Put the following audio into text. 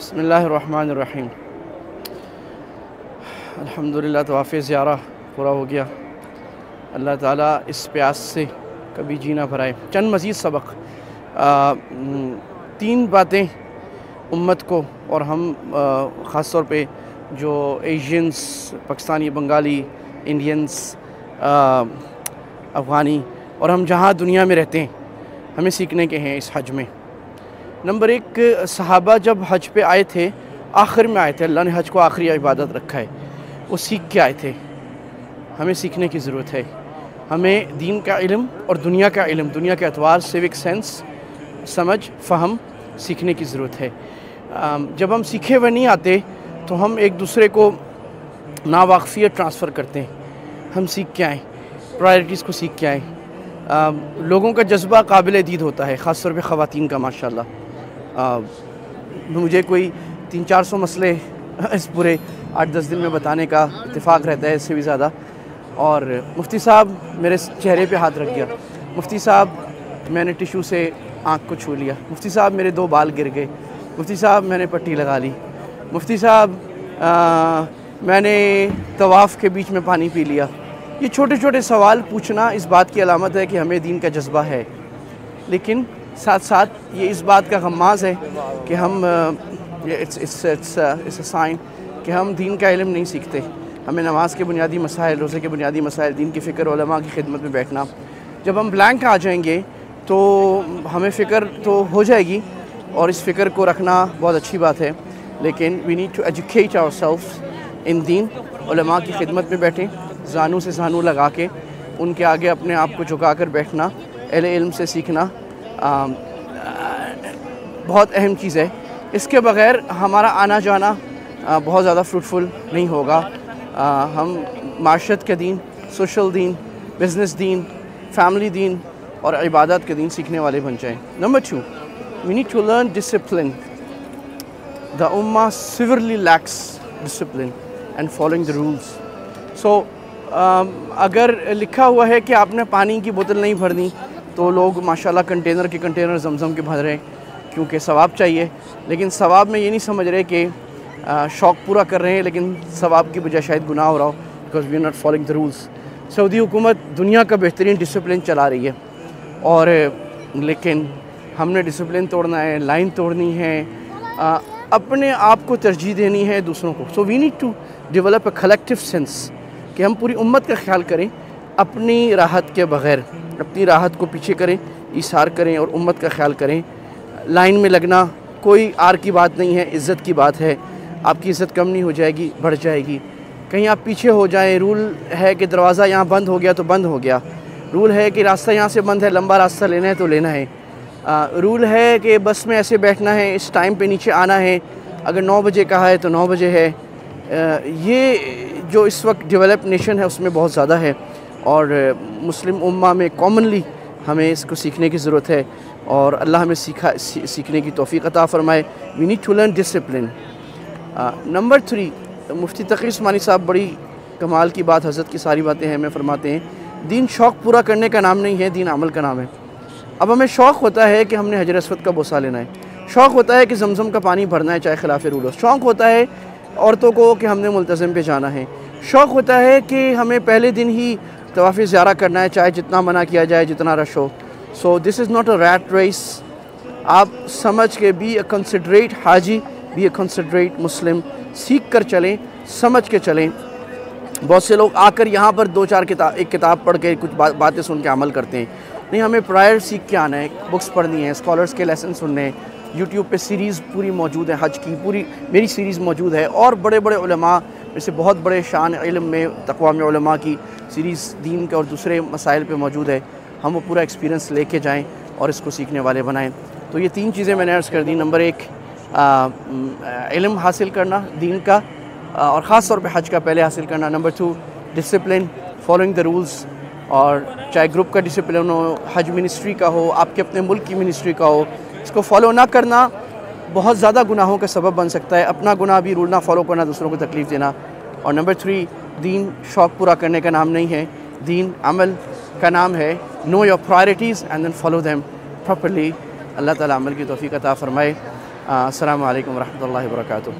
बिस्मिल्लाहिर्रहमानिर्रहीम। अल्हम्दुलिल्लाह तवाफ़ ज़ियारा पूरा हो गया। अल्लाह ताला इस प्यास से कभी जीना भराए। चंद मज़ीद सबक, तीन बातें उम्मत को और हम ख़ास तौर पे जो एशियंस, पाकिस्तानी, बंगाली, इंडियंस, अफ़गानी और हम जहाँ दुनिया में रहते हैं, हमें सीखने के हैं इस हज में। नंबर एक, सहाबा जब हज पे आए थे, आखिर में आए थे, अल्लाह ने हज को आखिरी इबादत रखा है, वो सीख के आए थे। हमें सीखने की ज़रूरत है। हमें दीन का इल्म और दुनिया का इल्म, दुनिया के एतबार, सिविक सेंस, समझ, फ़हम सीखने की ज़रूरत है। जब हम सीखे हुए नहीं आते तो हम एक दूसरे को नावाक़फ़ियत ट्रांसफ़र करते हैं। हम सीख के आएँ, प्रायोरिटीज़ को सीख के आएँ। लोगों का जज्बा काबिल दीद होता है, ख़ास तौर पे ख़वातीन का माशाअल्लाह। मुझे कोई 300-400 मसले इस पूरे 8-10 दिन में बताने का इत्तेफाक रहता है, इससे भी ज़्यादा। और मुफ्ती साहब मेरे चेहरे पे हाथ रख गया, मुफ्ती साहब मैंने टिशू से आँख को छू लिया, मुफ्ती साहब मेरे 2 बाल गिर गए, मुफ्ती साहब मैंने पट्टी लगा ली, मुफ्ती साहब मैंने तवाफ़ के बीच में पानी पी लिया। ये छोटे छोटे सवाल पूछना इस बात की अलामत है कि हमें दीन का जज्बा है, लेकिन साथ साथ ये इस बात का गम्माज़ है कि हम इट्स अ साइन कि हम दीन का इल्म नहीं सीखते। हमें नमाज के बुनियादी मसाइल, रोज़े के बुनियादी मसाइल, दीन की फ़िक्र, उलमा की खिदमत में बैठना। जब हम ब्लैंक आ जाएंगे तो हमें फ़िक्र तो हो जाएगी और इस फ़िक्र को रखना बहुत अच्छी बात है, लेकिन we need to educate ourselves in दीन। उलमा की खिदमत में बैठें, जानू से जानू लगा के उनके आगे अपने आप को झुका कर बैठना, अहले इल्म से सीखना बहुत अहम चीज़ है। इसके बग़ैर हमारा आना जाना बहुत ज़्यादा फ्रूटफुल नहीं होगा। हम माशरत के दीन, सोशल दीन, बिज़नेस दीन, फैमिली दीन और इबादत के दीन सीखने वाले बन जाएँ। Number 2, we need to learn discipline. The ummah severely lacks discipline and following the rules. So अगर लिखा हुआ है कि आपने पानी की बोतल नहीं भरनी, तो लोग माशाल्लाह कंटेनर के कंटेनर ज़मज़म के भर रहे हैं क्योंकि सवाब चाहिए, लेकिन सवाब में ये नहीं समझ रहे कि शौक़ पूरा कर रहे हैं, लेकिन सवाब की बजाय शायद गुनाह हो रहा हो, because we are not following the rules. Saudi हुकूमत दुनिया का बेहतरीन डिसिप्लिन चला रही है, और लेकिन हमने डिसिप्लिन तोड़ना है, लाइन तोड़नी है, अपने आप को तरजीह देनी है दूसरों को। So we need to develop a collective sense कि हम पूरी उम्मत का ख्याल करें, अपनी राहत के बग़ैर अपनी राहत को पीछे करें, इशार करें और उम्मत का ख्याल करें। लाइन में लगना कोई आर की बात नहीं है, इज़्ज़त की बात है। आपकी इज़्ज़त कम नहीं हो जाएगी, बढ़ जाएगी। कहीं आप पीछे हो जाएं, रूल है कि दरवाज़ा यहाँ बंद हो गया तो बंद हो गया, रूल है कि रास्ता यहाँ से बंद है, लंबा रास्ता लेना है तो लेना है, रूल है कि बस में ऐसे बैठना है, इस टाइम पे नीचे आना है, अगर 9 बजे कहा है तो 9 बजे है। ये जो इस वक्त डेवलप नेशन है उसमें बहुत ज़्यादा है, और मुस्लिम उम्मा में कॉमनली हमें इसको सीखने की ज़रूरत है, और अल्लाह हमें सीखने की तौफ़ीक़ अता फ़रमाए। We need to learn discipline. Number 3, Mufti Taqi Usmani Sahab बड़ी कमाल की बात, हज़रत की सारी बातें हैं, में फ़रमाते हैं दीन शौक़ पूरा करने का नाम नहीं है, दीन अमल का नाम है। अब हमें शौक़ होता है कि हमने हजर अस्वद का बोसा लेना है, शौक़ होता है कि ज़मज़म का पानी भरना है चाहे खिलाफ़ रूल हो, शौक़ होता है औरतों को कि हमने मुल्तज़िम पे जाना है, शौक़ होता है कि हमें पहले दिन ही तवाफ़ ज़ियारा करना है चाहे जितना मना किया जाए, जितना रश हो। So this is not a rat race. आप समझ के बी अ कंसिडरेट हाजी, बी अ कंसिडरेट मुस्लिम, सीख कर चलें, समझ के चलें। बहुत से लोग आकर यहाँ पर 2-4 एक किताब पढ़ के कुछ बातें सुन के अमल करते हैं। नहीं, हमें प्रायर सीख के आना है, बुक्स पढ़नी है, स्कॉलर्स के लेसन सुनने हैं। यूट्यूब पे सीरीज़ पूरी मौजूद है, हज की पूरी मेरी सीरीज़ मौजूद है, और बड़े बड़े उलमा जैसे बहुत बड़े शान इल्म में तक़वा में उलमा की सीरीज़ दीन के और दूसरे मसाइल पे मौजूद है। हम वो पूरा एक्सपीरियंस लेके जाएं और इसको सीखने वाले बनाएं। तो ये 3 चीज़ें मैंने अर्ज़ कर दी। नंबर 1, इल्म हासिल करना दीन का, और ख़ास तौर पे हज का पहले हासिल करना। Number 2, discipline, following the rules, और चाहे ग्रुप का डिसिप्लिन हो, हज मिनिस्ट्री का हो, आपके अपने मुल्क की मिनिस्ट्री का हो, इसको फॉलो ना करना बहुत ज़्यादा गुनाहों का सबब बन सकता है। अपना गुनाह भी, रूल ना फॉलो करना, दूसरों को तकलीफ़ देना। और नंबर 3, दीन शौक़ पूरा करने का नाम नहीं है, दीन अमल का नाम है। Know your priorities and then follow them properly. अल्लाह ताला अमल की तौफ़ीक़ अता फ़रमाए। السلام علیکم ورحمۃ اللہ وبرکاتہ.